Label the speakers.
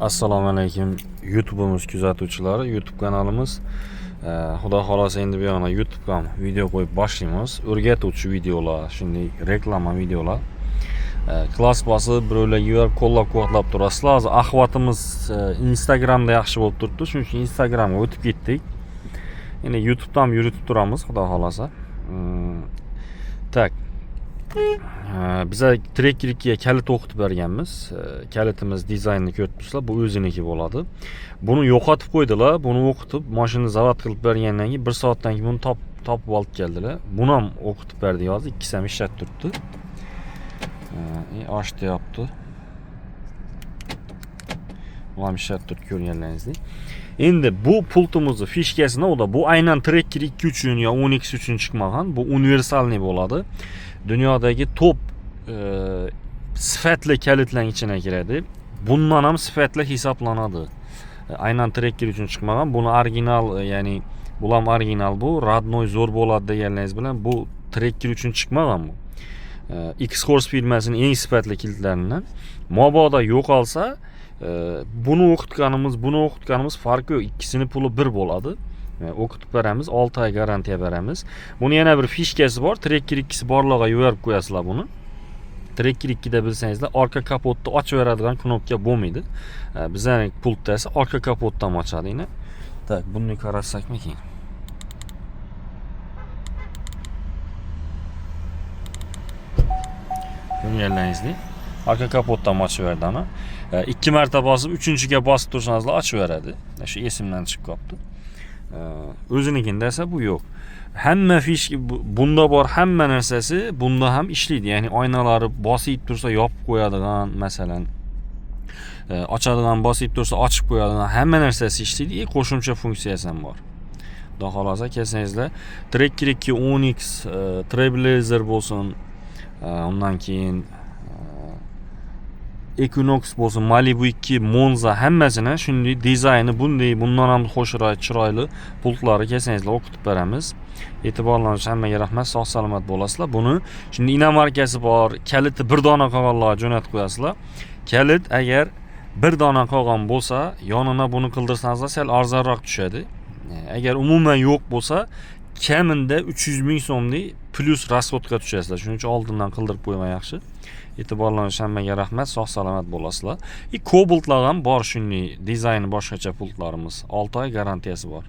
Speaker 1: Assalomu alaykum YouTube'imiz kuzatuvchilari. YouTube kanalimiz Xudo xolasa endi bu yana YouTube'ga video qo'yib boshlaymiz. O'rgatuvchi videolar, shunday reklama videolar. Klass bosib, birovlar yuborib qo'llab-quvvatlab turasizlar. Hozir ahvatimiz Instagramda yaxshi bo'lib turibdi. Shuning uchun Instagramga o'tib ketdik. Endi YouTube'dan yuritib turamiz, xudo xolasa. Tak. Bize Trekker'ga kalit o'qitib berganmiz. Kalitimiz dizaynini ko'rib turibsizlar, bu o'ziniki bo'ladi. Buni yo'qotib qo'ydilar, buni o'qitib, mashina zavod qilib bergandan keyin 1 soatdan keyin buni topib olib keldilar. Buni ham o'qitib berdik hozir, ikkisi ham ishlab turibdi. Ochdi, yopdi. Bu ham ishlab turibdi, ko'rganlaringizdek. Endi bu pultimizni fishkasini, o da bu aynan Trekker 2 uchun yo 10X uchun chiqmagan, bu universalniy bo'ladi. Dunyodagi top sifatli kalitlarning ichine kiradi. Bundan ham sifatli hisoblanadi. Aynan Trekker uchun chiqmagan, buni original, ya'ni bu ham original, bu radnoy zo'r bo'ladi deganlaringiz bilan bu Trekker uchun chiqmagan bu. X-Horse firmasining eng sifatli kilitlaridan. Mabodo yo'qolsa, bunu o'qitganimiz farqi yo'q. İkisini puli bir bo'ladi. O'qitib beramiz, 6 oy garantiya beramiz. Buni yana bir fishkasi bor. Trekker 2si borlarga yuborib qo'yasizlar buni. Trekker 2da bilsangizlar, orqa kapotni ochib beradigan knopka bo'lmaydi. Bizning pultda esa orqa kapotdan ochadi yana. Tak, buni qarasakmikin? Ko'rganlaringizda arka kapotdan ochib berdi ana. 2 marta bosib, 3-ga bosib tursangizlar ochib beradi. Shu esimdan chiqib qolibdi. O'zinikinde esa bu yo'q. Hamma fish bunda bor, hamma narsasi bunda ham ishlaydi. Ya'ni oynalari bosib tursa yopib qo'yadigan, masalan, ochadigan, bosib tursa ochib qo'yadigan, hamma narsasi ishlaydi. Qo'shimcha funksiyasi ham bor. Xudo xolasa kelsangizlar, Trekker 2 10X, Trailblazer bo'lsin, undan keyin Equinox bo'lsin, Malibu 2, Monza hammasini shunday dizayni bunday, bundan ham xo'shroq, chiroyli pultlari kelsangizlar o'qitib beramiz. E'tiborlaringiz uchun hammaga rahmat, sog' salomat bo'lasizlar. Buni shunday inomarkasi bor, kaliti bir dona qolganlarga jo'natib qo'yasizlar. Kalit agar bir dona qolgan bo'lsa, yonina buni qildirsangizlar sal arzonroq tushadi. Agar umuman yo'q bo'lsa, kamida 300 ming so'mlik plus rasxodga tushasizlar. Shuning uchun oldindan qildirib qo'ygan yaxshi. E'tiborlaringiz uchun hammaga rahmat, sog' salomat bo'lasizlar. Kobaltlar ham bor, shunday dizayni boshqacha pultlarimiz. 6 oy garantiyasi bor.